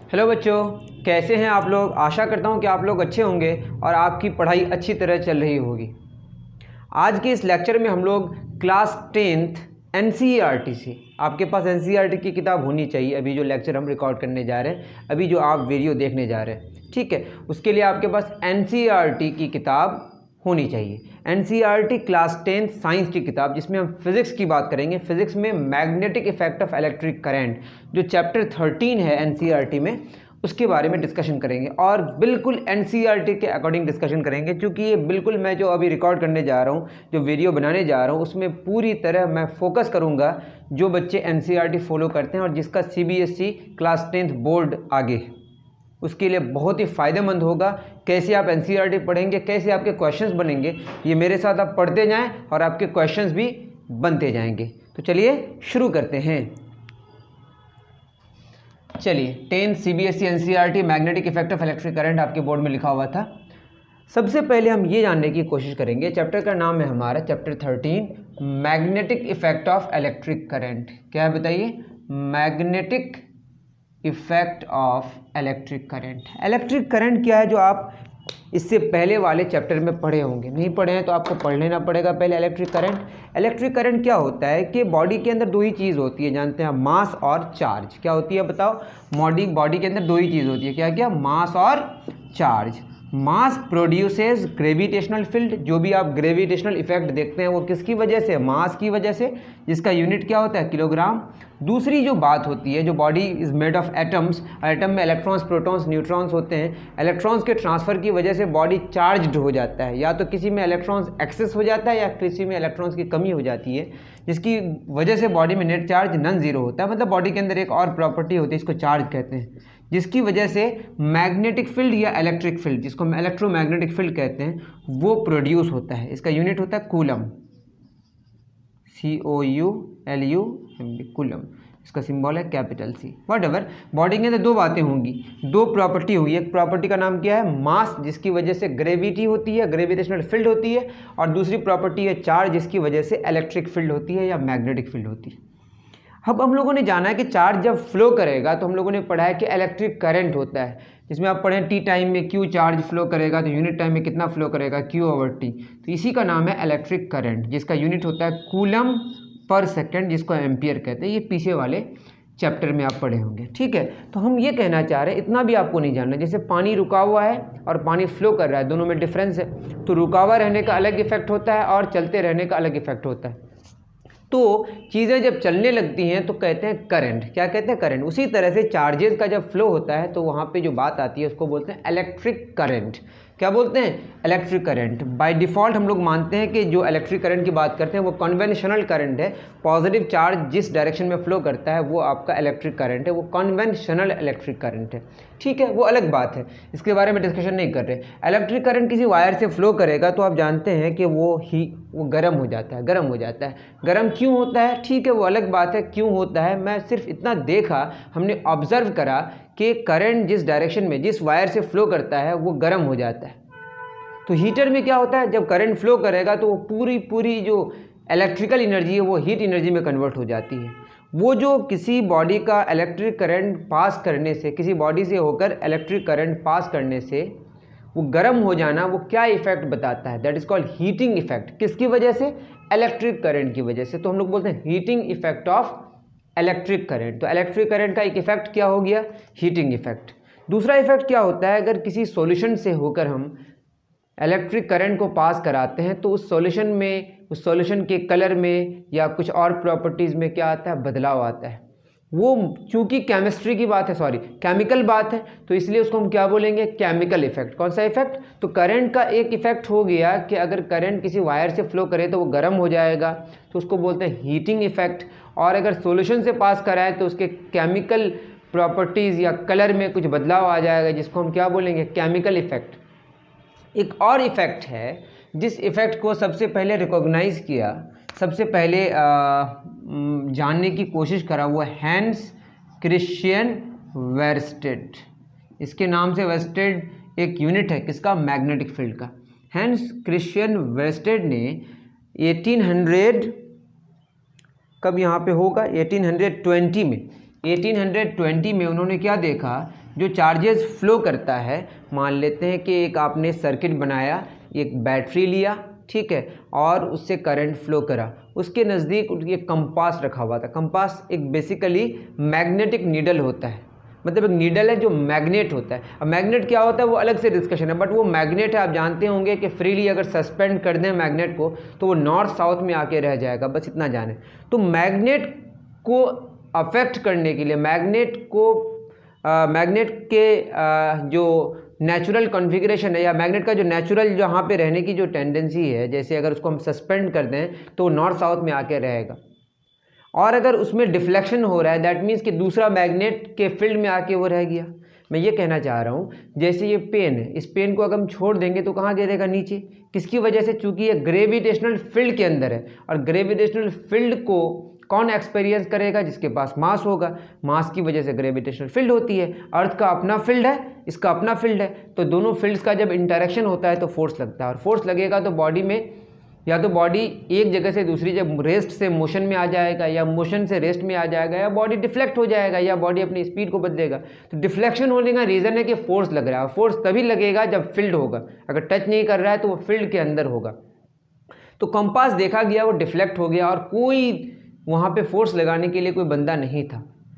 Hello बच्चों, कैसे हैं आप लोग। आशा करता हूं कि आप लोग अच्छे होंगे और आपकी पढ़ाई अच्छी तरह चल रही होगी। आज के इस लेक्चर में हम लोग क्लास 10th NCERT से, आपके पास NCERT की किताब होनी चाहिए। अभी जो लेक्चर हम रिकॉर्ड करने जा रहे हैं, अभी जो आप वीडियो देखने जा रहे हैं, ठीक है, उसके लिए आपके पास NCERT की किताब होनी चाहिए। NCERT क्लास 10th साइंस की किताब, जिसमें हम फिज़िक्स की बात करेंगे। फिज़िक्स में magnetic effect of electric current, जो चैप्टर 13 है NCERT में, उसके बारे में डिस्कशन करेंगे और बिल्कुल NCERT के अकॉर्डिंग डिस्कशन करेंगे। क्योंकि ये बिल्कुल मैं जो अभी रिकॉर्ड करने जा रहा हूँ, जो वीडियो बनाने जा रहा हूँ, उसमें पूरी तरह मैं फोकस करूँगा जो बच्चे NCERT फॉलो करते हैं और जिसका CBSE क्लास 10th बोर्ड आगे है, उसके लिए बहुत ही फ़ायदेमंद होगा। कैसे आप NCERT पढ़ेंगे, कैसे आपके क्वेश्चंस बनेंगे, ये मेरे साथ आप पढ़ते जाएं और आपके क्वेश्चंस भी बनते जाएंगे। तो चलिए शुरू करते हैं। चलिए, 10th CBSE NCERT magnetic effect of electric current आपके बोर्ड में लिखा हुआ था। सबसे पहले हम ये जानने की कोशिश करेंगे, चैप्टर का नाम है हमारा chapter 13 magnetic effect of electric current. क्या है बताइए? Magnetic effect of electric current. Electric current क्या है, जो आप इससे पहले वाले चैप्टर में पढ़े होंगे। नहीं पढ़े हैं तो आपको पढ़ लेना पड़ेगा पहले इलेक्ट्रिक करंट। इलेक्ट्रिक करंट क्या होता है कि बॉडी के अंदर दो ही चीज़ होती है, जानते हैं, मास और चार्ज। क्या होती है बताओ? बॉडी के अंदर दो ही चीज़ होती है, क्या क्या? मास और चार्ज। मास प्रोड्यूसेस ग्रेविटेशनल फील्ड। जो भी आप ग्रेविटेशनल इफेक्ट देखते हैं वो किसकी वजह से? मास की वजह से, जिसका यूनिट क्या होता है? किलोग्राम। दूसरी जो बात होती है, जो body is made of atoms, atom में इलेक्ट्रॉन्स, प्रोटॉन्स, न्यूट्रॉन्स होते हैं। इलेक्ट्रॉन्स के ट्रांसफ़र की वजह से बॉडी चार्ज्ड हो जाता है। या तो किसी में इलेक्ट्रॉन्स एक्सेस हो जाता है या किसी में इलेक्ट्रॉन्स की कमी हो जाती है, जिसकी वजह से बॉडी में नेट चार्ज नॉन जीरो होता है। मतलब बॉडी के अंदर एक और प्रॉपर्टी होती है, इसको चार्ज कहते हैं, जिसकी वजह से मैग्नेटिक फील्ड या इलेक्ट्रिक फील्ड, जिसको हम इलेक्ट्रोमैग्नेटिक फील्ड कहते हैं, वो प्रोड्यूस होता है। इसका यूनिट होता है कूलम, COULUM, कूलम। इसका सिंबल है कैपिटल C। व्हाटएवर, बॉडी के अंदर दो बातें होंगी, दो प्रॉपर्टी होगी। एक प्रॉपर्टी का नाम क्या है? मास, जिसकी वजह से ग्रेविटी होती है, ग्रेविटेशनल फील्ड होती है। और दूसरी प्रॉपर्टी है चार्ज, जिसकी वजह से इलेक्ट्रिक फील्ड होती है या मैग्नेटिक फील्ड होती है। अब हम लोगों ने जाना है कि चार्ज जब फ्लो करेगा तो हम लोगों ने पढ़ा है कि इलेक्ट्रिक करंट होता है, जिसमें आप पढ़ें T टाइम में Q चार्ज फ्लो करेगा तो यूनिट टाइम में कितना फ्लो करेगा? Q/T। तो इसी का नाम है इलेक्ट्रिक करंट, जिसका यूनिट होता है कूलम पर सेकेंड, जिसको एम्पियर कहते हैं। ये पीछे वाले चैप्टर में आप पढ़े होंगे, ठीक है। तो हम ये कहना चाह रहे हैं, इतना भी आपको नहीं जानना, जैसे पानी रुका हुआ है और पानी फ्लो कर रहा है, दोनों में डिफरेंस है। तो रुका हुआ रहने का अलग इफेक्ट होता है और चलते रहने का अलग इफेक्ट होता है। तो चीज़ें जब चलने लगती हैं तो कहते हैं करंट। क्या कहते हैं? करंट। उसी तरह से चार्जेस का जब फ्लो होता है तो वहाँ पे जो बात आती है उसको बोलते हैं इलेक्ट्रिक करंट। क्या बोलते हैं? Electric current. बाय डिफ़ॉल्ट हम लोग मानते हैं कि जो इलेक्ट्रिक करंट की बात करते हैं वो कन्वेंशनल करंट है। पॉजिटिव चार्ज जिस डायरेक्शन में फ्लो करता है वो आपका इलेक्ट्रिक करंट है, वो कन्वेंशनल इलेक्ट्रिक करंट है, ठीक है। वो अलग बात है, इसके बारे में डिस्कशन नहीं कर रहे। इलेक्ट्रिक करंट किसी वायर से फ्लो करेगा तो आप जानते हैं कि वो गर्म हो जाता है, गर्म हो जाता है। गर्म क्यों होता है? ठीक है, वो अलग बात है क्यों होता है। मैं सिर्फ इतना देखा, हमने ऑब्जर्व करा कि करंट जिस डायरेक्शन में, जिस वायर से फ्लो करता है वो गर्म हो जाता है। तो हीटर में क्या होता है? जब करंट फ्लो करेगा तो वो पूरी जो इलेक्ट्रिकल एनर्जी है वो हीट एनर्जी में कन्वर्ट हो जाती है। वो जो किसी बॉडी का इलेक्ट्रिक करंट पास करने से, किसी बॉडी से होकर इलेक्ट्रिक करंट पास करने से वो गर्म हो जाना, वो क्या इफेक्ट बताता है? That is called heating effect. किसकी वजह से? इलेक्ट्रिक करंट की वजह से। तो हम लोग बोलते हैं heating effect of electric current. तो इलेक्ट्रिक करंट का एक इफेक्ट क्या हो गया? Heating effect. दूसरा इफेक्ट क्या होता है? अगर किसी सॉल्यूशन से होकर हम इलेक्ट्रिक करंट को पास कराते हैं तो उस सॉल्यूशन में, उस सॉल्यूशन के कलर में या कुछ और प्रॉपर्टीज़ में क्या आता है? बदलाव आता है। वो चूंकि केमिस्ट्री की बात है, सॉरी केमिकल बात है, तो इसलिए उसको हम क्या बोलेंगे? Chemical effect. कौन सा इफेक्ट? तो करंट का एक इफेक्ट हो गया कि अगर करंट किसी वायर से फ्लो करे तो वो गर्म हो जाएगा, तो उसको बोलते हैं हीटिंग इफेक्ट। और अगर सॉल्यूशन से पास कराए तो उसके केमिकल प्रॉपर्टीज़ या कलर में कुछ बदलाव आ जाएगा, जिसको हम क्या बोलेंगे? Chemical effect. एक और इफेक्ट है जिस इफेक्ट को सबसे पहले रिकॉग्नाइज किया, सबसे पहले जानने की कोशिश करा, वो हैंस क्रिश्चियन वेरस्टेड। इसके नाम से वेरस्टेड एक यूनिट है किसका? मैग्नेटिक फील्ड का। हैंस क्रिश्चियन वेरस्टेड ने 1800 कब यहाँ पे होगा? 1820 में उन्होंने क्या देखा जो चार्जेस फ्लो करता है, मान लेते हैं कि एक आपने सर्किट बनाया, एक बैटरी लिया, ठीक है, और उससे करंट फ्लो करा, उसके नज़दीक ये कंपास रखा हुआ था। कंपास एक बेसिकली मैग्नेटिक नीडल होता है, मतलब एक नीडल है जो मैग्नेट होता है। अब मैग्नेट क्या होता है वो अलग से डिस्कशन है, बट वो मैग्नेट है, आप जानते होंगे कि फ्रीली अगर सस्पेंड कर दें मैग्नेट को तो वो नॉर्थ साउथ में आके रह जाएगा, बस इतना जाने। तो मैग्नेट को अफेक्ट करने के लिए, मैग्नेट के जो नेचुरल कॉन्फ़िगरेशन है या मैग्नेट का जो नेचुरल जहाँ पे रहने की जो टेंडेंसी है, जैसे अगर उसको हम सस्पेंड कर दें तो वो नॉर्थ साउथ में आके रहेगा। और अगर उसमें डिफ्लेक्शन हो रहा है, दैट मीन्स कि दूसरा मैग्नेट के फील्ड में आके वो रह गया। मैं ये कहना चाह रहा हूँ, जैसे ये पेन है, इस पेन को अगर हम छोड़ देंगे तो कहाँ गिरेगा? नीचे। किसकी वजह से? चूँकि ये ग्रेविटेशनल फील्ड के अंदर है, और ग्रेविटेशनल फील्ड को कौन एक्सपीरियंस करेगा? जिसके पास मास होगा। मास की वजह से ग्रेविटेशनल फील्ड होती है। अर्थ का अपना फील्ड है, इसका अपना फील्ड है, तो दोनों फील्ड्स का जब इंटरेक्शन होता है तो फोर्स लगता है, और फोर्स लगेगा तो बॉडी में या तो बॉडी एक जगह से दूसरी जब रेस्ट से मोशन में आ जाएगा, या मोशन से रेस्ट में आ जाएगा, या बॉडी डिफ्लेक्ट हो जाएगा, या बॉडी अपनी स्पीड को बदलेगा। तो डिफ्लेक्शन होने का रीज़न है कि फोर्स लग रहा है, और फोर्स तभी लगेगा जब फील्ड होगा। अगर टच नहीं कर रहा है तो वो फील्ड के अंदर होगा। तो कंपास देखा गया, वो डिफ्लेक्ट हो गया, और कोई वहाँ पे फोर्स लगाने के लिए कोई बंदा नहीं था,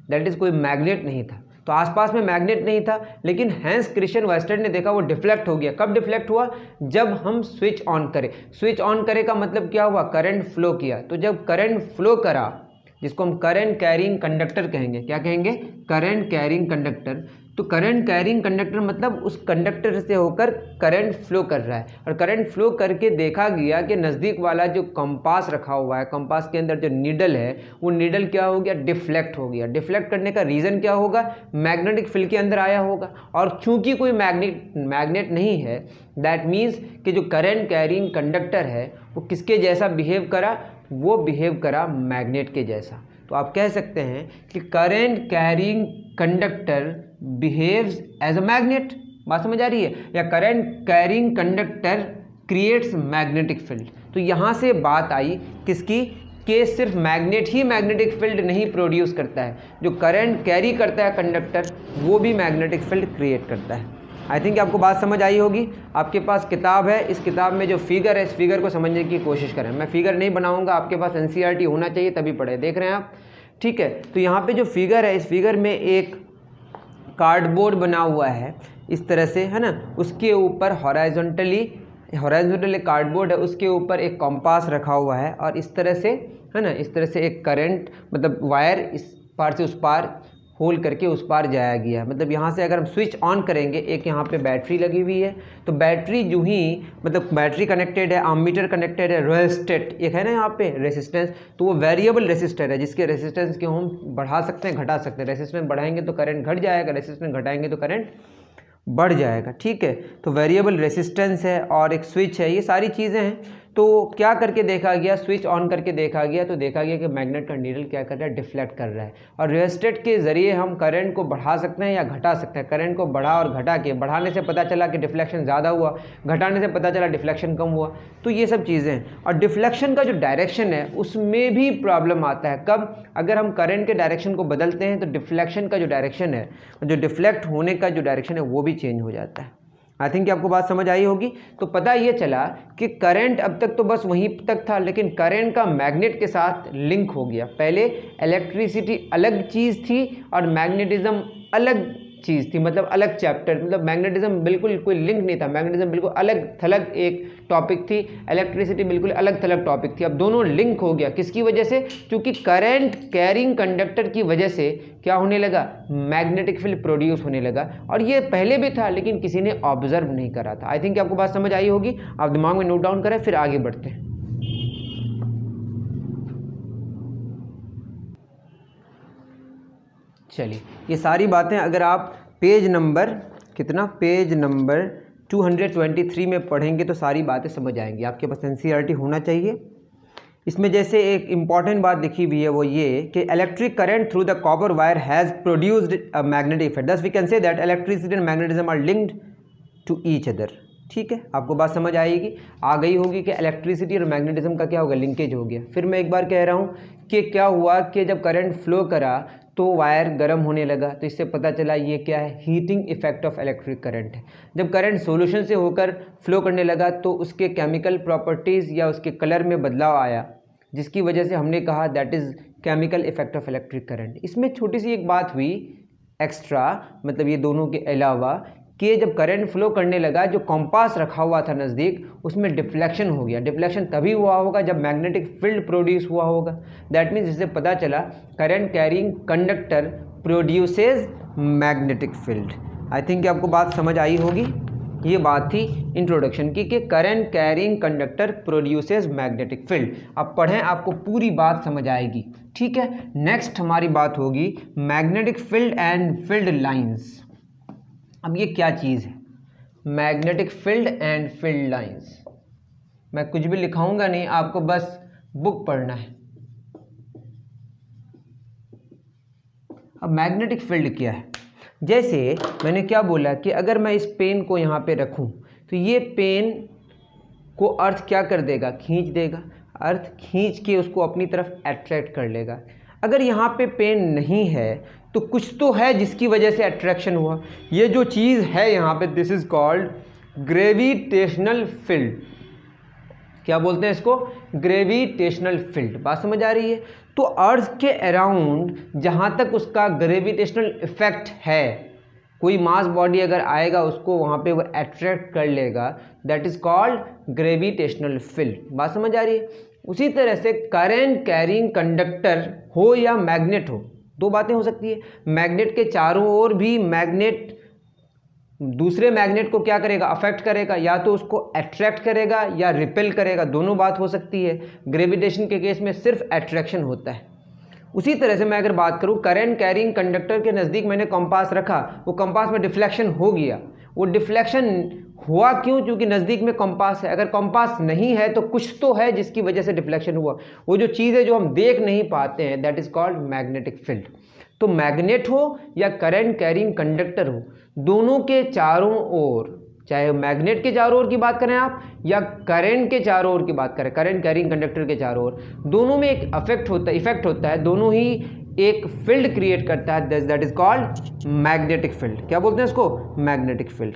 दैट इज़ कोई मैग्नेट नहीं था। तो आसपास में मैग्नेट नहीं था, लेकिन हैंस क्रिश्चियन वेस्टर्ड ने देखा वो डिफ्लेक्ट हो गया। कब डिफ्लेक्ट हुआ? जब हम स्विच ऑन करें। स्विच ऑन करे का मतलब क्या हुआ? करंट फ्लो किया। तो जब करंट फ्लो करा, जिसको हम करंट कैरिंग कंडक्टर कहेंगे, क्या कहेंगे? Current carrying conductor. तो करंट कैरिंग कंडक्टर मतलब उस कंडक्टर से होकर करंट फ्लो कर रहा है, और करंट फ्लो करके देखा गया कि नज़दीक वाला जो कंपास रखा हुआ है, कंपास के अंदर जो नीडल है, वो नीडल क्या हो गया? डिफ्लेक्ट हो गया। डिफ्लेक्ट करने का रीज़न क्या होगा? मैग्नेटिक फील्ड के अंदर आया होगा, और चूंकि कोई मैग्नेट नहीं है, दैट मीन्स कि जो करंट कैरिंग कंडक्टर है वो किसके जैसा बिहेव करा? वो बिहेव करा मैग्नेट के जैसा। तो आप कह सकते हैं कि current carrying conductor behaves as a magnet. बात समझ आ रही है? या current carrying conductor creates magnetic field. तो यहाँ से बात आई किसकी? कि सिर्फ मैग्नेट ही मैग्नेटिक फील्ड नहीं प्रोड्यूस करता है, जो करंट कैरी करता है कंडक्टर वो भी मैग्नेटिक फील्ड क्रिएट करता है। आई थिंक आपको बात समझ आई होगी। आपके पास किताब है, इस किताब में जो फिगर है, इस फिगर को समझने की कोशिश करें। मैं फिगर नहीं बनाऊंगा, आपके पास एनसीईआरटी होना चाहिए तभी पढ़े। देख रहे हैं आप? ठीक है। तो यहाँ पे जो फिगर है, इस फिगर में एक कार्डबोर्ड बना हुआ है इस तरह से, है ना। उसके ऊपर हॉराइजॉन्टली कार्डबोर्ड है, उसके ऊपर एक कंपास रखा हुआ है, और इस तरह से, है ना, इस तरह से एक करंट मतलब वायर इस पार से उस पार होल करके उस पार जाया गया। मतलब यहाँ से अगर हम स्विच ऑन करेंगे, एक यहाँ पे बैटरी लगी हुई है, तो बैटरी जो ही मतलब बैटरी कनेक्टेड है, अमीटर कनेक्टेड है, रेजिस्टेट एक है ना यहाँ पे रेसिस्टेंस, तो वो वेरिएबल रेसिस्टर है, जिसके रेसिस्टेंस के हम बढ़ा सकते हैं, घटा सकते हैं। रेसिस्टेंस बढ़ाएंगे तो करंट घट जाएगा, रेसिस्टेंस घटाएंगे तो करंट बढ़ जाएगा। ठीक है। तो वेरिएबल रेसिस्टेंस है और एक स्विच है, ये सारी चीज़ें हैं। तो क्या करके देखा गया? स्विच ऑन करके देखा गया, तो देखा गया कि मैग्नेट का नीडल क्या कर रहा है? डिफ्लेक्ट कर रहा है। और रेजिस्टेंस के ज़रिए हम करंट को बढ़ा सकते हैं या घटा सकते हैं। करंट को बढ़ा और घटा के, बढ़ाने से पता चला कि डिफ्लेक्शन ज़्यादा हुआ, घटाने से पता चला डिफ्लेक्शन कम हुआ। तो ये सब चीज़ें हैं। और डिफ्लेक्शन का जो डायरेक्शन है उसमें भी प्रॉब्लम आता है। कब? अगर हम करंट के डायरेक्शन को बदलते हैं तो डिफ्लेक्शन का जो डायरेक्शन है, जो डिफ्लेक्ट होने का जो डायरेक्शन है वो भी चेंज हो जाता है। आई थिंक आपको बात समझ आई होगी। तो पता ये चला कि करंट अब तक तो बस वहीं तक था, लेकिन करंट का मैग्नेट के साथ लिंक हो गया। पहले इलेक्ट्रिसिटी अलग चीज़ थी और मैग्नेटिज्म अलग चीज़ थी, मतलब अलग चैप्टर, मतलब मैग्नेटिज्म बिल्कुल कोई लिंक नहीं था। मैग्नेटिज्म बिल्कुल अलग थलग एक टॉपिक थी, इलेक्ट्रिसिटी बिल्कुल अलग थलग टॉपिक थी। अब दोनों लिंक हो गया, किसकी वजह से? क्योंकि करंट कैरिंग कंडक्टर की वजह से क्या होने लगा? मैग्नेटिक फील्ड प्रोड्यूस होने लगा। और ये पहले भी था लेकिन किसी ने ऑब्जर्व नहीं करा था। आई थिंक आपको बात समझ आई होगी। आप दिमाग में नोट डाउन करें, फिर आगे बढ़ते हैं। चलिए, ये सारी बातें अगर आप पेज नंबर कितना, पेज नंबर 223 में पढ़ेंगे तो सारी बातें समझ आएंगी। आपके पास एनसीईआरटी होना चाहिए। इसमें जैसे एक इम्पॉर्टेंट बात लिखी हुई है वो ये कि electric current through the copper wire has produced a magnetic effect, thus we can say that electricity and magnetism are linked to each other. ठीक है, आपको बात समझ आएगी, आ गई होगी कि इलेक्ट्रिसिटी और मैग्नेटिज्म का क्या होगा? लिंकेज हो गया। फिर मैं एक बार कह रहा हूँ कि क्या हुआ कि जब करंट फ्लो करा तो वायर गर्म होने लगा, तो इससे पता चला ये क्या है, heating effect of electric current है। जब करंट सॉल्यूशन से होकर फ्लो करने लगा तो उसके केमिकल प्रॉपर्टीज़ या उसके कलर में बदलाव आया, जिसकी वजह से हमने कहा that is chemical effect of electric current. इसमें छोटी सी एक बात हुई एक्स्ट्रा, मतलब ये दोनों के अलावा, कि जब करंट फ्लो करने लगा जो कंपास रखा हुआ था नज़दीक उसमें डिफ्लेक्शन हो गया। डिफ्लेक्शन तभी हुआ होगा जब मैग्नेटिक फील्ड प्रोड्यूस हुआ होगा। दैट मीन्स इससे पता चला current carrying conductor produces magnetic field. आई थिंक आपको बात समझ आई होगी। ये बात थी इंट्रोडक्शन की कि current carrying conductor produces magnetic field. अब पढ़ें, आपको पूरी बात समझ आएगी। ठीक है, नेक्स्ट हमारी बात होगी magnetic field and field lines. अब ये क्या चीज़ है, magnetic field and field lines. मैं कुछ भी लिखाऊंगा नहीं, आपको बस बुक पढ़ना है। अब मैग्नेटिक फील्ड क्या है, जैसे मैंने क्या बोला कि अगर मैं इस पेन को यहाँ पे रखूँ तो ये पेन को अर्थ क्या कर देगा, खींच देगा। अर्थ खींच के उसको अपनी तरफ अट्रैक्ट कर लेगा। अगर यहाँ पे पेन नहीं है तो कुछ तो है जिसकी वजह से अट्रैक्शन हुआ। ये जो चीज़ है यहाँ पे, this is called gravitational field. क्या बोलते हैं इसको, ग्रेविटेशनल फील्ड। बात समझ आ रही है। तो अर्थ के अराउंड जहाँ तक उसका ग्रेविटेशनल इफेक्ट है, कोई मास बॉडी अगर आएगा उसको वहाँ पे वो अट्रैक्ट कर लेगा, that is called gravitational field. बात समझ आ रही है। उसी तरह से करंट कैरिंग कंडक्टर हो या मैग्नेट हो, दो बातें हो सकती है। मैग्नेट के चारों ओर भी मैग्नेट दूसरे मैग्नेट को क्या करेगा, अफेक्ट करेगा, या तो उसको अट्रैक्ट करेगा या रिपेल करेगा, दोनों बात हो सकती है। ग्रेविटेशन के केस में सिर्फ अट्रैक्शन होता है। उसी तरह से मैं अगर बात करूं, करंट कैरिंग कंडक्टर के नज़दीक मैंने कंपास रखा, वो कंपास में डिफ्लेक्शन हो गया। वो डिफ्लेक्शन हुआ क्यों, क्योंकि नज़दीक में कंपास है। अगर कंपास नहीं है तो कुछ तो है जिसकी वजह से डिफ्लेक्शन हुआ। वो जो चीज़ है जो हम देख नहीं पाते हैं, that is called magnetic field. तो मैग्नेट हो या करंट कैरिंग कंडक्टर हो, दोनों के चारों ओर, चाहे मैग्नेट के चारों ओर की बात करें आप या करंट के चारों ओर की बात करें, करंट कैरिंग कंडक्टर के चारों ओर, दोनों में एक इफेक्ट होता है। दोनों ही एक फील्ड क्रिएट करता है, that is called magnetic field. क्या बोलते हैं इसको, मैग्नेटिक फील्ड।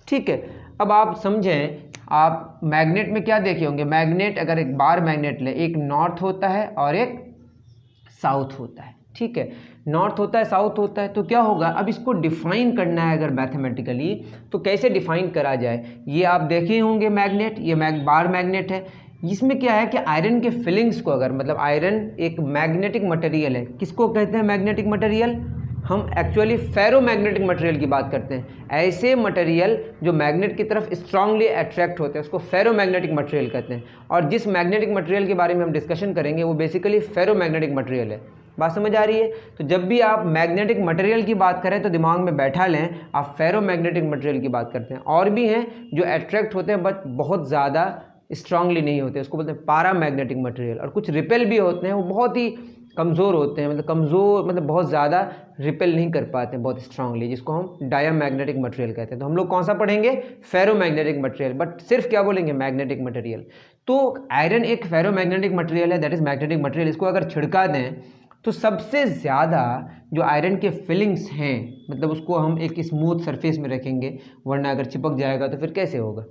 ठीक है, अब आप समझें, आप मैग्नेट में क्या देखे होंगे, मैग्नेट अगर एक बार मैग्नेट ले, एक नॉर्थ होता है और एक साउथ होता है। ठीक है, नॉर्थ होता है, साउथ होता है, तो क्या होगा, अब इसको डिफाइन करना है अगर मैथमेटिकली, तो कैसे डिफाइन करा जाए। ये आप देखे होंगे मैग्नेट, ये बार मैग्नेट है। इसमें क्या है कि आयरन के फिलिंग्स को अगर, मतलब आयरन एक मैग्नेटिक मटेरियल है। किसको कहते हैं मैग्नेटिक मटेरियल, हम एक्चुअली फेरोमैग्नेटिक मटेरियल की बात करते हैं। ऐसे मटेरियल जो मैग्नेट की तरफ स्ट्रांगली अट्रैक्ट होते हैं उसको फेरोमैग्नेटिक मटेरियल कहते हैं। और जिस मैग्नेटिक मटेरियल के बारे में हम डिस्कशन करेंगे वो बेसिकली फेरोमैग्नेटिक मटेरियल है। बात समझ आ रही है। तो जब भी आप मैग्नेटिक मटेरियल की बात करें तो दिमाग में बैठा लें आप फेरोमैग्नेटिक मटेरियल की बात करते हैं। और भी हैं जो अट्रैक्ट होते हैं बट बहुत ज़्यादा स्ट्रांगली नहीं होते, उसको बोलते हैं पारामैग्नेटिक मटेरियल। और कुछ रिपेल भी होते हैं, वो बहुत ही कमज़ोर होते हैं, मतलब बहुत ज़्यादा रिपेल नहीं कर पाते हैं बहुत स्ट्रांगली, जिसको हम डायामैग्नेटिक मटेरियल कहते हैं। तो हम लोग कौन सा पढ़ेंगे, फेरोमैग्नेटिक मटेरियल, बट सिर्फ क्या बोलेंगे, मैग्नेटिक मटेरियल। तो आयरन एक फेरोमैग्नेटिक मटेरियल है, दैट इज मैग्नेटिक मटेरियल। इसको अगर छिड़का दें तो सबसे ज़्यादा जो आयरन के फिलिंग्स हैं, मतलब उसको हम एक स्मूथ सरफेस में रखेंगे, वरना अगर चिपक जाएगा तो फिर कैसे होगा।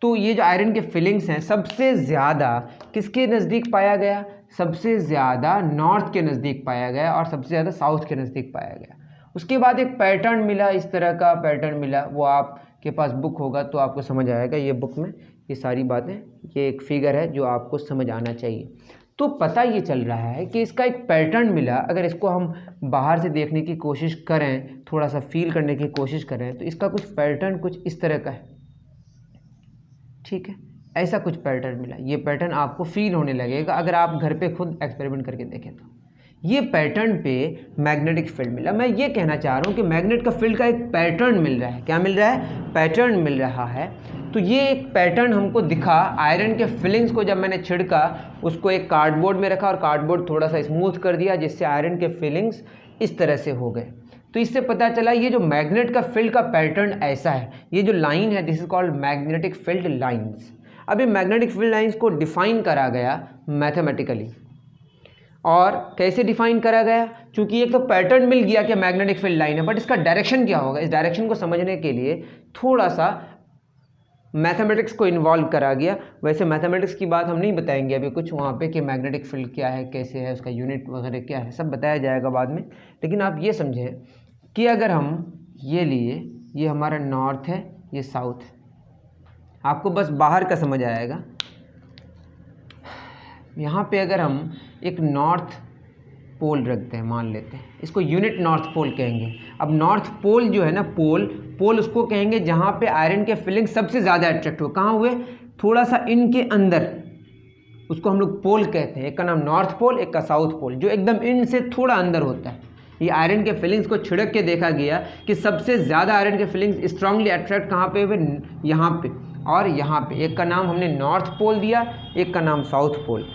तो ये जो आयरन के फिलिंग्स हैं सबसे ज़्यादा किसके नज़दीक पाया गया, सबसे ज़्यादा नॉर्थ के नज़दीक पाया गया और सबसे ज़्यादा साउथ के नज़दीक पाया गया। उसके बाद एक पैटर्न मिला, इस तरह का पैटर्न मिला, वो आपके पास बुक होगा तो आपको समझ आएगा। ये बुक में ये सारी बातें, ये एक फिगर है जो आपको समझ आना चाहिए। तो पता ये चल रहा है कि इसका एक पैटर्न मिला। अगर इसको हम बाहर से देखने की कोशिश करें, थोड़ा सा फील करने की कोशिश करें, तो इसका कुछ पैटर्न कुछ इस तरह का है। ठीक है, ऐसा कुछ पैटर्न मिला। ये पैटर्न आपको फील होने लगेगा अगर आप घर पे खुद एक्सपेरिमेंट करके देखें तो। ये पैटर्न पे मैग्नेटिक फील्ड मिला। मैं ये कहना चाह रहा हूँ कि मैग्नेट का फील्ड का एक पैटर्न मिल रहा है। क्या मिल रहा है, पैटर्न मिल रहा है। तो ये एक पैटर्न हमको दिखा। आयरन के फिलिंग्स को जब मैंने छिड़का, उसको एक कार्डबोर्ड में रखा और कार्डबोर्ड थोड़ा सा स्मूथ कर दिया, जिससे आयरन के फिलिंग्स इस तरह से हो गए। तो इससे पता चला ये जो मैग्नेट का फील्ड का पैटर्न ऐसा है। ये जो लाइन है this is called magnetic field lines. अब ये मैग्नेटिक फील्ड लाइंस को डिफाइन करा गया मैथमेटिकली। और कैसे डिफाइन करा गया, चूंकि एक तो पैटर्न मिल गया कि मैग्नेटिक फील्ड लाइन है, बट इसका डायरेक्शन क्या होगा, इस डायरेक्शन को समझने के लिए थोड़ा सा मैथमेटिक्स को इन्वॉल्व करा गया। वैसे मैथमेटिक्स की बात हम नहीं बताएंगे अभी कुछ वहाँ पे कि मैग्नेटिक फील्ड क्या है, कैसे है, उसका यूनिट वगैरह क्या है, सब बताया जाएगा बाद में। लेकिन आप ये समझें कि अगर हम ये लिए, ये हमारा नॉर्थ है, ये साउथ है, आपको बस बाहर का समझ आएगा। यहाँ पे अगर हम एक नॉर्थ पोल रखते हैं, मान लेते हैं इसको यूनिट नॉर्थ पोल कहेंगे। अब नॉर्थ पोल जो है ना, पोल उसको कहेंगे जहाँ पे आयरन के फिलिंग सबसे ज़्यादा अट्रैक्ट हो। कहाँ हुए, थोड़ा सा इनके अंदर, उसको हम लोग पोल कहते हैं। एक का नाम नॉर्थ पोल, एक का साउथ पोल, जो एकदम इन से थोड़ा अंदर होता है। ये आयरन के फिलिंग्स को छिड़क के देखा गया कि सबसे ज़्यादा आयरन के फिलिंग्स स्ट्रांगली अट्रैक्ट कहाँ पे हुए, यहाँ पे और यहाँ पे। एक का नाम हमने नॉर्थ पोल दिया, एक का नाम साउथ पोल।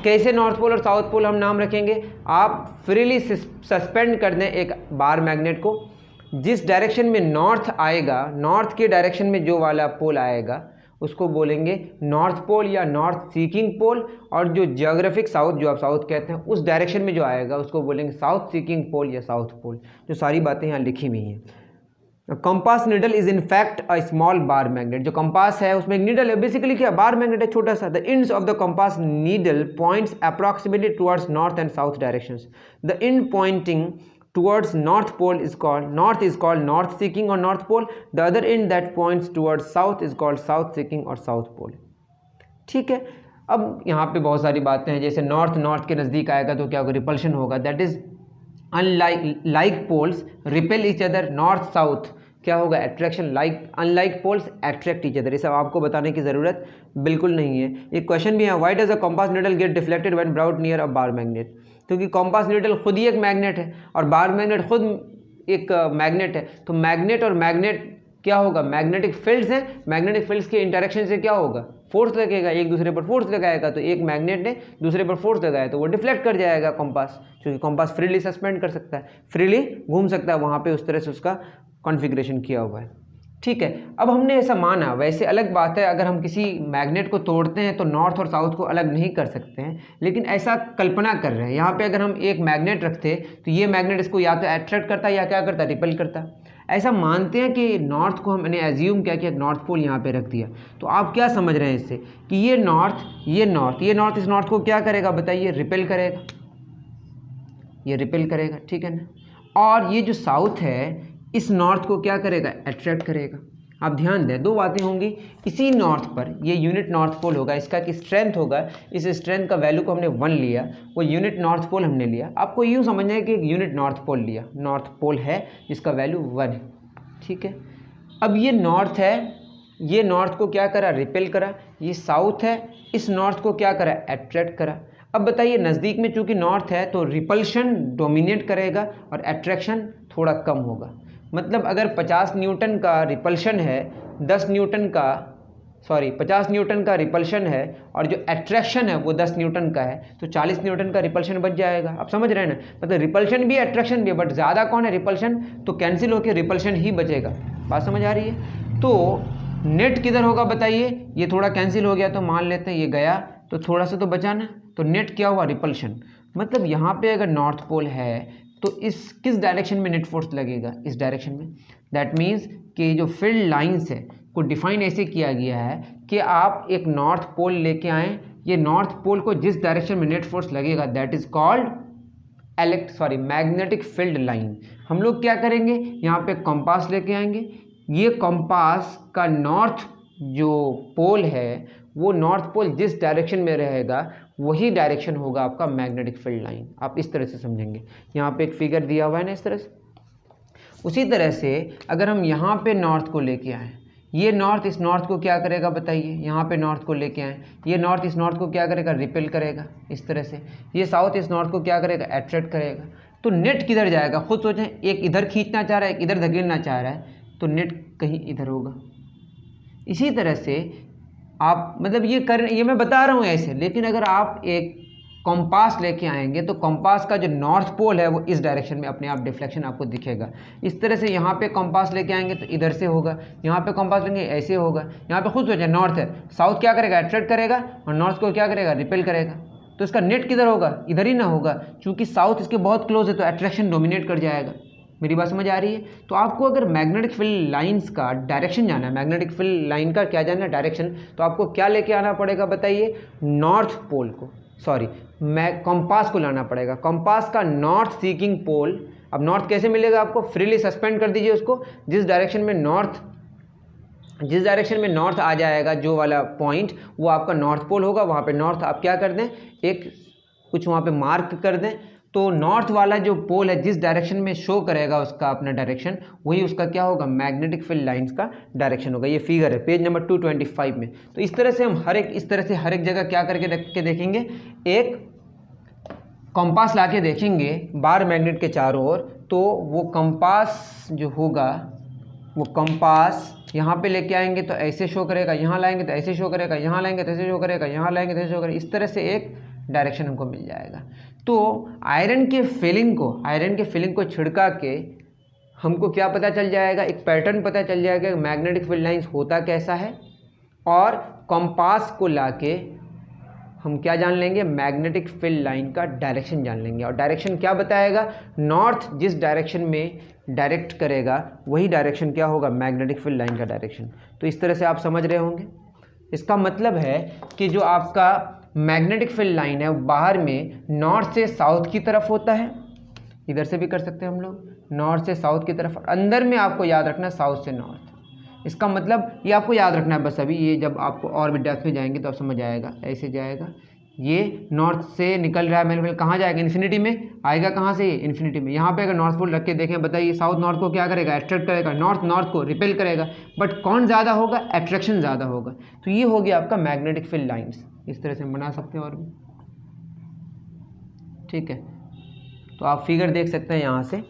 कैसे नॉर्थ पोल और साउथ पोल हम नाम रखेंगे, आप फ्रीली सस्पेंड कर दें एक बार मैग्नेट को, जिस डायरेक्शन में नॉर्थ आएगा, नॉर्थ के डायरेक्शन में जो वाला पोल आएगा उसको बोलेंगे नॉर्थ पोल या नॉर्थ सीकिंग पोल, और जो जियोग्राफिक साउथ, जो आप साउथ कहते हैं, उस डायरेक्शन में जो आएगा उसको बोलेंगे साउथ सीकिंग पोल या साउथ पोल। जो सारी बातें यहाँ लिखी हुई हैं। Compass needle is in fact a small bar magnet. जो कंपास है उसमें एक नीडल है, बेसिकली क्या, बार मैग्नेट है छोटा सा। The ends of the compass needle points approximately towards north and south directions. The end Poynting towards north pole is called north seeking or north pole. The other end that points towards south is called south seeking or south pole. ठीक है। अब यहाँ पे बहुत सारी बातें हैं, जैसे नॉर्थ के नज़दीक आएगा तो क्या होगा, रिपल्शन होगा। That is unlike poles repel each other. North south क्या होगा, attraction. Unlike poles attract each other. ये सब आपको बताने की ज़रूरत बिल्कुल नहीं है। एक क्वेश्चन भी है, why does a compass needle get deflected when brought near a bar magnet. क्योंकि कंपास नीडल खुद ही एक मैग्नेट है और बार मैग्नेट खुद एक मैग्नेट है। तो मैग्नेट और मैग्नेट क्या होगा, मैग्नेटिक फील्ड्स हैं। मैग्नेटिक फील्ड्स के इंटरेक्शन से क्या होगा, फोर्स लगेगा, एक दूसरे पर फोर्स लगाएगा। तो एक मैग्नेट ने दूसरे पर फोर्स लगाया तो वो डिफ्लेक्ट कर जाएगा कंपास, क्योंकि कंपास फ्रीली सस्पेंड कर सकता है, फ्रीली घूम सकता है वहाँ पे, उस तरह से उसका कॉन्फ़िगरेशन किया हुआ है। ठीक है। अब हमने ऐसा माना, वैसे अलग बात है अगर हम किसी मैग्नेट को तोड़ते हैं तो नॉर्थ और साउथ को अलग नहीं कर सकते हैं, लेकिन ऐसा कल्पना कर रहे हैं। यहाँ पे अगर हम एक मैग्नेट रखते तो ये मैग्नेट इसको या तो अट्रैक्ट करता है या क्या करता, रिपेल करता। ऐसा मानते हैं कि नॉर्थ को हमने एज्यूम किया कि एक नॉर्थ पोल यहाँ पे रख दिया। तो आप क्या समझ रहे हैं इससे कि ये नॉर्थ इस नॉर्थ को क्या करेगा बताइए, रिपेल करेगा, ये रिपेल करेगा, ठीक है ना। और ये जो साउथ है इस नॉर्थ को क्या करेगा, अट्रैक्ट करेगा। आप ध्यान दें, दो बातें होंगी। इसी नॉर्थ पर ये यूनिट नॉर्थ पोल होगा, इसका की स्ट्रेंथ होगा, इस स्ट्रेंथ का वैल्यू को हमने 1 लिया, वो यूनिट नॉर्थ पोल हमने लिया। आपको यूँ समझना है कि एक यूनिट नॉर्थ पोल लिया, नॉर्थ पोल है जिसका वैल्यू 1 है, ठीक है। अब ये नॉर्थ है, ये नॉर्थ को क्या करा, रिपेल करा। ये साउथ है, इस नॉर्थ को क्या करा, अट्रैक्ट करा। अब बताइए, नज़दीक में चूँकि नॉर्थ है तो रिपल्शन डोमिनेट करेगा और अट्रैक्शन थोड़ा कम होगा। मतलब अगर 50 न्यूटन का रिपल्शन है, 50 न्यूटन का रिपल्शन है और जो अट्रैक्शन है वो 10 न्यूटन का है, तो 40 न्यूटन का रिपल्शन बच जाएगा। आप समझ रहे हैं ना, मतलब रिपल्शन भी अट्रैक्शन भी है, बट ज़्यादा कौन है, रिपल्शन, तो कैंसिल होकर रिपल्शन ही बचेगा। बात समझ आ रही है। तो नेट किधर होगा बताइए, ये थोड़ा कैंसिल हो गया तो मान लेते हैं ये गया, तो थोड़ा सा तो बचा ना, तो नेट क्या हुआ, रिपल्शन। मतलब यहाँ पे अगर नॉर्थ पोल है तो इस किस डायरेक्शन में नेट फोर्स लगेगा, इस डायरेक्शन में। दैट मीन्स कि जो फील्ड लाइंस है को डिफाइन ऐसे किया गया है कि आप एक नॉर्थ पोल लेके आएँ, ये नॉर्थ पोल को जिस डायरेक्शन में नेट फोर्स लगेगा that is called magnetic field line. हम लोग क्या करेंगे, यहाँ पे कंपास लेके आएंगे, ये कंपास का नॉर्थ जो पोल है वो नॉर्थ पोल जिस डायरेक्शन में रहेगा वही डायरेक्शन होगा आपका मैग्नेटिक फील्ड लाइन। आप इस तरह से समझेंगे, यहाँ पे एक फिगर दिया हुआ है ना इस तरह से। उसी तरह से अगर हम यहाँ पे नॉर्थ को लेके आएँ, ये नॉर्थ इस नॉर्थ को क्या करेगा बताइए, यहाँ पे नॉर्थ को लेके आएँ, ये नॉर्थ इस नॉर्थ को क्या करेगा, रिपेल करेगा इस तरह से। ये साउथ इस नॉर्थ को क्या करेगा, अट्रैक्ट करेगा। तो नेट किधर जाएगा, खुद सोचें, एक इधर खींचना चाह रहा है, एक इधर धकेलना चाह रहा है, तो नेट कहीं इधर होगा। इसी तरह से आप मतलब ये मैं बता रहा हूँ ऐसे, लेकिन अगर आप एक कंपास लेके आएंगे तो कंपास का जो नॉर्थ पोल है वो इस डायरेक्शन में अपने आप डिफ्लेक्शन आपको दिखेगा। इस तरह से यहाँ पे कंपास लेके आएंगे तो इधर से होगा, यहाँ पे कंपास लेंगे ऐसे होगा। यहाँ पे खुद सोचें, नॉर्थ है, साउथ क्या करेगा, अट्रैक्ट करेगा, और नॉर्थ को क्या करेगा, रिपेल करेगा। तो इसका नेट किधर होगा, इधर ही ना होगा, क्योंकि साउथ इसके बहुत क्लोज है तो अट्रैक्शन डोमिनेट कर जाएगा। मेरी बात समझ आ रही है? तो आपको अगर मैग्नेटिक फील्ड लाइंस का डायरेक्शन जाना है, मैग्नेटिक फील्ड लाइन का क्या जाना है, डायरेक्शन, तो आपको क्या लेके आना पड़ेगा बताइए, नॉर्थ पोल को, सॉरी कंपास को लाना पड़ेगा। कंपास का नॉर्थ सीकिंग पोल, अब नॉर्थ कैसे मिलेगा आपको, फ्रीली सस्पेंड कर दीजिए उसको, जिस डायरेक्शन में नॉर्थ आ जाएगा जो वाला पॉइंट, वो आपका नॉर्थ पोल होगा। वहाँ पे नॉर्थ आप क्या कर दें, एक कुछ वहाँ पे मार्क कर दें, तो नॉर्थ वाला जो पोल है जिस डायरेक्शन में शो करेगा उसका अपना डायरेक्शन, वही उसका क्या होगा, मैग्नेटिक फील्ड लाइंस का डायरेक्शन होगा। ये फिगर है पेज नंबर 225 में। तो इस तरह से हम हर एक जगह क्या करके रख के देखेंगे, एक कंपास ला के देखेंगे बार मैग्नेट के चारों ओर, तो वो कंपास जो होगा, वो कंपास यहाँ पे लेके आएंगे तो ऐसे शो करेगा, यहाँ लाएंगे तो ऐसे शो करेगा, यहाँ लाएंगे तो ऐसे शो करेगा, यहाँ लाएंगे तो ऐसे शो करेगा, इस तरह से एक डायरेक्शन हमको मिल जाएगा। तो आयरन के फिलिंग को छिड़का के हमको क्या पता चल जाएगा, एक पैटर्न पता चल जाएगा कि मैग्नेटिक फील्ड लाइंस होता कैसा है, और कंपास को लाके हम क्या जान लेंगे, मैग्नेटिक फील्ड लाइन का डायरेक्शन जान लेंगे। और डायरेक्शन क्या बताएगा, नॉर्थ जिस डायरेक्शन में डायरेक्ट करेगा वही डायरेक्शन क्या होगा, मैग्नेटिक फील्ड लाइन का डायरेक्शन। तो इस तरह से आप समझ रहे होंगे। इसका मतलब है कि जो आपका मैग्नेटिक फील्ड लाइन है बाहर में नॉर्थ से साउथ की तरफ होता है, इधर से भी कर सकते हैं हम लोग, नॉर्थ से साउथ की तरफ, और अंदर में आपको याद रखना साउथ से नॉर्थ। इसका मतलब ये आपको याद रखना है बस। अभी ये जब आपको और भी डेप्थ में जाएंगे तो आप समझ आएगा, ऐसे जाएगा, ये नॉर्थ से निकल रहा है, मैंने कहाँ जाएगा, इन्फिनिटी में आएगा। कहाँ से, इन्फिनिटी में। यहाँ पे अगर नॉर्थ पोल रख के देखें, बताइए साउथ नॉर्थ को क्या करेगा, अट्रैक्ट करेगा, नॉर्थ को रिपेल करेगा, बट कौन ज़्यादा होगा, अट्रैक्शन ज़्यादा होगा। तो ये हो गया आपका मैग्नेटिक फील्ड लाइन्स। इस तरह से हम बना सकते हैं और भी, ठीक है। तो आप फिगर देख सकते हैं यहाँ से।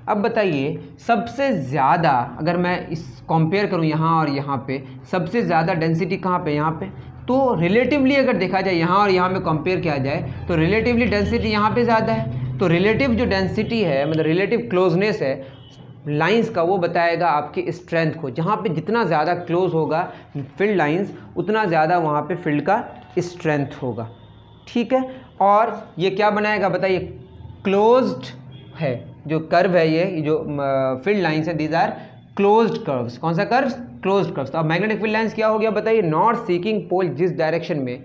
अब बताइए सबसे ज़्यादा, अगर मैं इस कंपेयर करूँ यहाँ और यहाँ पे, सबसे ज़्यादा डेंसिटी कहाँ पे, यहाँ पे। तो रिलेटिवली अगर देखा जाए यहाँ और यहाँ में कंपेयर किया जाए तो रिलेटिवली डेंसिटी यहाँ पे ज़्यादा है। तो रिलेटिव जो डेंसिटी है, मतलब रिलेटिव क्लोजनेस है लाइंस का, वो बताएगा आपकी स्ट्रेंथ को। जहाँ पे जितना ज़्यादा क्लोज होगा फील्ड लाइंस, उतना ज़्यादा वहाँ पे फील्ड का स्ट्रेंथ होगा, ठीक है। और ये क्या बनाएगा बताइए, क्लोज्ड है जो कर्व है, ये जो फील्ड लाइंस है, दीज आर क्लोज्ड कर्व्स। कौन सा कर्व्स, क्लोज्ड कर्व्स। तो अब मैग्नेटिक फील्ड लाइंस क्या हो गया बताइए, नॉर्थ सीकिंग पोल जिस डायरेक्शन में,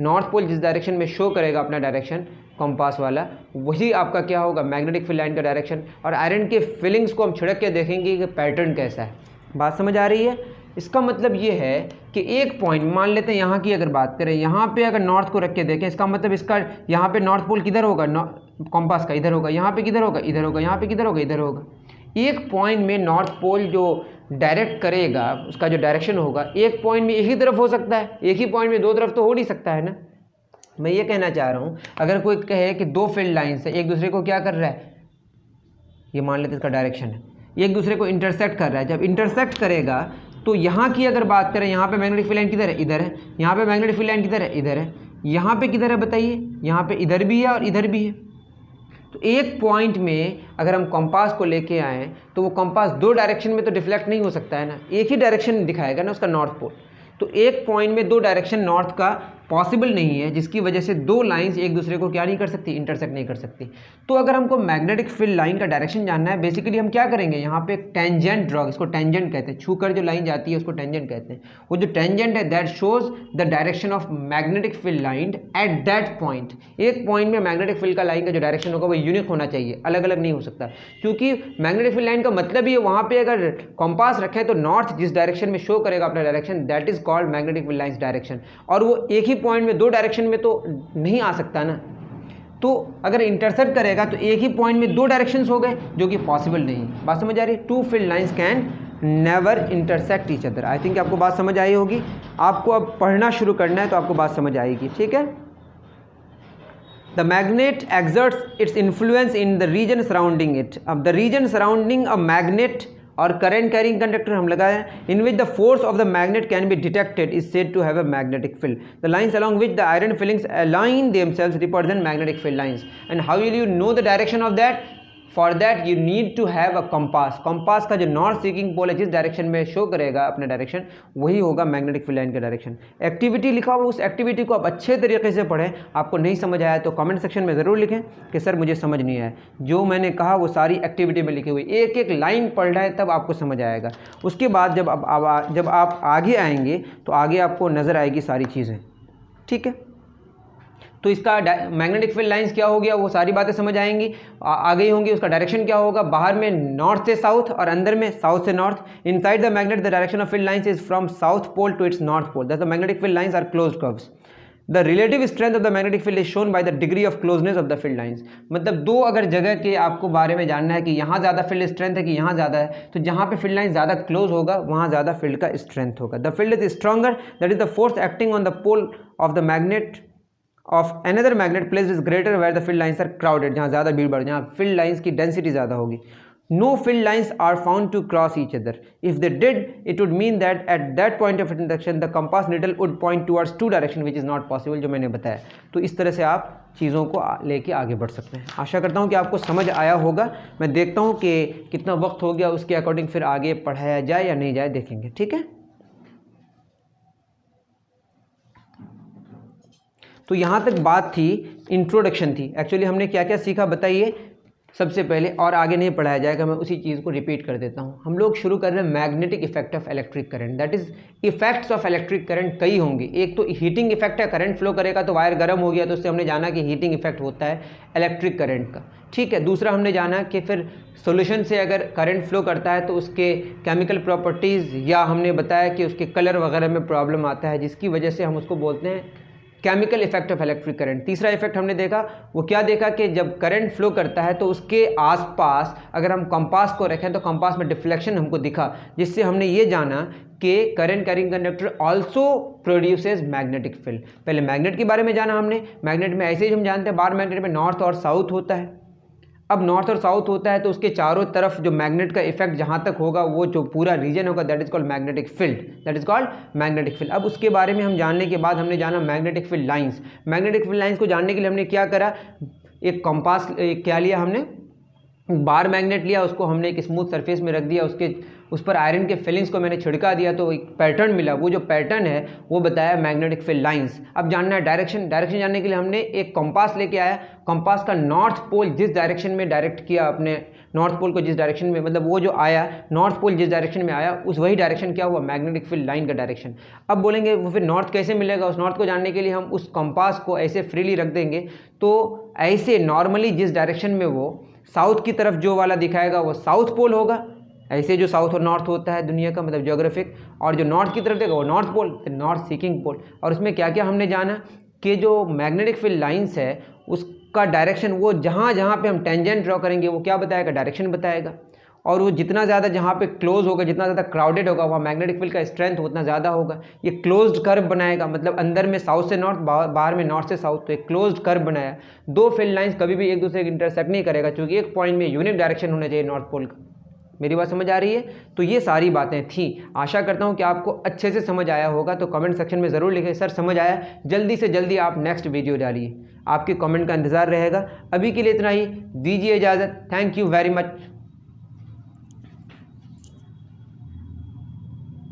नॉर्थ पोल जिस डायरेक्शन में शो करेगा अपना डायरेक्शन कंपास वाला, वही आपका क्या होगा, मैग्नेटिक फील्ड लाइन का डायरेक्शन। और आयरन के फिलिंग्स को हम छिड़क के देखेंगे कि पैटर्न कैसा है। बात समझ आ रही है? इसका मतलब ये है कि एक पॉइंट मान लेते हैं, यहाँ की अगर बात करें, यहाँ पे अगर नॉर्थ को रख के देखें, इसका मतलब इसका यहाँ पे नॉर्थ पोल किधर होगा, कंपास का इधर होगा, यहाँ पे किधर होगा, इधर होगा, यहाँ पे किधर होगा, इधर होगा। एक पॉइंट में नॉर्थ पोल जो डायरेक्ट करेगा, उसका जो डायरेक्शन होगा, एक पॉइंट में एक ही तरफ हो सकता है, एक ही पॉइंट में दो तरफ तो हो नहीं सकता है ना। मैं ये कहना चाह रहा हूँ, अगर कोई कहे कि दो फील्ड लाइन्स है, एक दूसरे को क्या कर रहा है, ये मान लेते इसका डायरेक्शन है, एक दूसरे को इंटरसेक्ट कर रहा है। जब इंटरसेक्ट करेगा तो यहाँ की अगर बात करें, यहाँ पे मैग्नेटिक फील्ड लाइन किधर है, इधर है, यहाँ पे मैग्नेटिक फील्ड लाइन किधर है, इधर है, यहाँ पे किधर है बताइए, यहाँ पे इधर भी है और इधर भी है। तो एक पॉइंट में अगर हम कंपास को लेके आएँ तो वो कंपास दो डायरेक्शन में तो डिफ्लेक्ट नहीं हो सकता है ना, एक ही डायरेक्शन दिखाएगा ना उसका नॉर्थ पोल। तो एक पॉइंट में दो डायरेक्शन नॉर्थ का पॉसिबल नहीं है, जिसकी वजह से दो लाइंस एक दूसरे को क्या नहीं कर सकती, इंटरसेक्ट नहीं कर सकती। तो अगर हमको मैग्नेटिक फील्ड लाइन का डायरेक्शन जानना है, बेसिकली हम क्या करेंगे, यहाँ पे एक टेंजेंट ड्रॉ, इसको टेंजेंट कहते हैं, छूकर जो लाइन जाती है उसको टेंजेंट कहते हैं। वो जो टेंजेंट है that shows the direction of magnetic field line at that point. एक पॉइंट में मैग्नेटिक फील्ड का लाइन का जो डायरेक्शन होगा वो यूनिक होना चाहिए, अलग अलग नहीं हो सकता, क्योंकि मैग्नेटिक फील्ड लाइन का मतलब ही है वहाँ पे अगर कंपास रखें तो नॉर्थ जिस डायरेक्शन में शो करेगा अपना direction, that is called magnetic field lines direction. और वो एक ही पॉइंट में दो डायरेक्शन में तो नहीं आ सकता ना। तो अगर इंटरसेक्ट करेगा तो एक ही पॉइंट में दो डायरेक्शंस हो गए, जो कि पॉसिबल नहीं है। बात समझ आ रही है? Two field lines can never intersect each other. I think आपको बात समझ आई होगी। आपको अब पढ़ना शुरू करना है तो आपको बात समझ आएगी, ठीक है। The magnet exerts its influence in the region surrounding it। अब the region surrounding a magnet और करंट कैरिंग कंडक्टर हम लगाए, in which the force of the magnet can be detected is said to have a magnetic field. The lines along which the iron filings align themselves represent magnetic field lines. And how will you know the direction of that for that you need to have a compass. Compass का जो north seeking पोल है जिस direction में show करेगा अपना direction, वही होगा magnetic field line का डायरेक्शन। एक्टिविटी लिखा हुआ, उस एक्टिविटी को आप अच्छे तरीके से पढ़ें। आपको नहीं समझ आया तो कमेंट सेक्शन में ज़रूर लिखें कि सर मुझे समझ नहीं आया। जो मैंने कहा वो सारी एक्टिविटी में लिखी हुई, एक एक लाइन पढ़ रहे हैं तब आपको समझ आएगा। उसके बाद जब आप आगे आएंगे तो आगे आपको नज़र आएगी सारी चीज़ें, ठीक है। तो इसका मैग्नेटिक फील्ड लाइंस क्या हो गया, वो सारी बातें समझ आएंगी, आ गई होंगी। उसका डायरेक्शन क्या होगा, बाहर में नॉर्थ से साउथ और अंदर में साउथ से north. Inside the magnet the direction of field lines is from south pole to its north pole, that the magnetic field lines are closed curves. The relative strength of the magnetic field is shown by the degree of closeness of the field lines. मतलब दो अगर जगह के आपको बारे में जानना है कि यहाँ ज़्यादा फील्ड स्ट्रेंथ है कि यहाँ ज़्यादा है, तो जहाँ पे फील्ड लाइन ज़्यादा क्लोज होगा वहाँ ज़्यादा फील्ड का स्ट्रेंथ होगा। The field is stronger, that is the force acting on the pole of the magnet of another magnet placed is greater where the field lines are crowded, जहाँ ज़्यादा भीड़ भाड़, जहाँ field lines की density ज़्यादा होगी। No field lines are found to cross each other. If they did, it would mean that at that point of intersection the compass needle would point towards two direction, which is not possible, जो मैंने बताया। तो इस तरह से आप चीज़ों को लेके आगे बढ़ सकते हैं। आशा करता हूँ कि आपको समझ आया होगा। मैं देखता हूँ कि कितना वक्त हो गया, उसके अकॉर्डिंग फिर आगे पढ़ाया जाए या नहीं जाए, देखेंगे, ठीक है। तो यहाँ तक बात थी, इंट्रोडक्शन थी। एक्चुअली हमने क्या क्या सीखा बताइए सबसे पहले, और आगे नहीं पढ़ाया जाएगा, मैं उसी चीज़ को रिपीट कर देता हूँ। हम लोग शुरू कर रहे हैं magnetic effect of electric current, that is effects of electric current कई होंगे। एक तो हीटिंग इफेक्ट है, करंट फ्लो करेगा तो वायर गर्म हो गया, तो उससे हमने जाना कि हीटिंग इफेक्ट होता है इलेक्ट्रिक करंट का, ठीक है। दूसरा हमने जाना कि फिर सॉल्यूशन से अगर करंट फ्लो करता है तो उसके केमिकल प्रॉपर्टीज़, या हमने बताया कि उसके कलर वगैरह में प्रॉब्लम आता है, जिसकी वजह से हम उसको बोलते हैं chemical effect of electric current. तीसरा इफेक्ट हमने देखा, वो क्या देखा कि जब करंट फ्लो करता है तो उसके आसपास अगर हम कंपास को रखें तो कंपास में डिफ्लेक्शन हमको दिखा, जिससे हमने ये जाना कि current carrying conductor also produces magnetic field. पहले मैग्नेट के बारे में जाना हमने। मैग्नेट में ऐसे ही हम जानते हैं बार मैग्नेट में नॉर्थ और साउथ होता है। अब नॉर्थ और साउथ होता है तो उसके चारों तरफ जो मैग्नेट का इफेक्ट जहाँ तक होगा, वो जो पूरा रीजन होगा, that is called magnetic field, that is called magnetic field. अब उसके बारे में हम जानने के बाद हमने जाना magnetic field lines. Magnetic field lines को जानने के लिए हमने क्या करा, एक कंपास क्या लिया हमने, बार मैग्नेट लिया, उसको हमने एक स्मूथ सरफेस में रख दिया, उस पर आयरन के फिलिंग्स को मैंने छिड़का दिया, तो एक पैटर्न मिला। वो जो पैटर्न है वो बताया मैग्नेटिक फील्ड लाइंस। अब जानना है डायरेक्शन। डायरेक्शन जानने के लिए हमने एक कंपास लेके आया, कंपास का नॉर्थ पोल जिस डायरेक्शन में डायरेक्ट किया, अपने नॉर्थ पोल को जिस डायरेक्शन में, मतलब वो जो आया नॉर्थ पोल जिस डायरेक्शन में आया, उस वही डायरेक्शन क्या हुआ, मैग्नेटिक फील्ड लाइन का डायरेक्शन। अब बोलेंगे वो फिर नॉर्थ कैसे मिलेगा, उस नॉर्थ को जानने के लिए हम उस कंपास को ऐसे फ्रीली रख देंगे, तो ऐसे नॉर्मली जिस डायरेक्शन में वो साउथ की तरफ जो वाला दिखाएगा वो साउथ पोल होगा, ऐसे जो साउथ और नॉर्थ होता है दुनिया का, मतलब ज्योग्राफिक, और जो नॉर्थ की तरफ देगा वो नॉर्थ पोल, नॉर्थ सीकिंग पोल। और उसमें क्या क्या हमने जाना कि जो मैग्नेटिक फील्ड लाइंस है उसका डायरेक्शन, वो जहाँ जहाँ पे हम टेंजेंट ड्रॉ करेंगे वो क्या बताएगा, डायरेक्शन बताएगा। और वो जितना ज़्यादा जहाँ पे क्लोज होगा, जितना ज़्यादा क्राउडेड होगा, वहाँ मैग्नेटिक फील्ड का स्ट्रेंथ उतना ज़्यादा होगा। ये क्लोज्ड कर्व बनाएगा, मतलब अंदर में साउथ से नॉर्थ, बाहर में नॉर्थ से साउथ, तो एक क्लोज्ड कर्व बनाया। दो फील्ड लाइंस कभी भी एक दूसरे के इंटरसेक्ट नहीं करेगा, क्योंकि एक पॉइंट में यूनिक डायरेक्शन होना चाहिए नॉर्थ पोल का। मेरी बात समझ आ रही है? तो ये सारी बातें थी। आशा करता हूँ कि आपको अच्छे से समझ आया होगा। तो कमेंट सेक्शन में ज़रूर लिखें सर समझ आया। जल्दी से जल्दी आप नेक्स्ट वीडियो डालिए, आपके कमेंट का इंतज़ार रहेगा। अभी के लिए इतना ही, दीजिए इजाज़त। Thank you very much.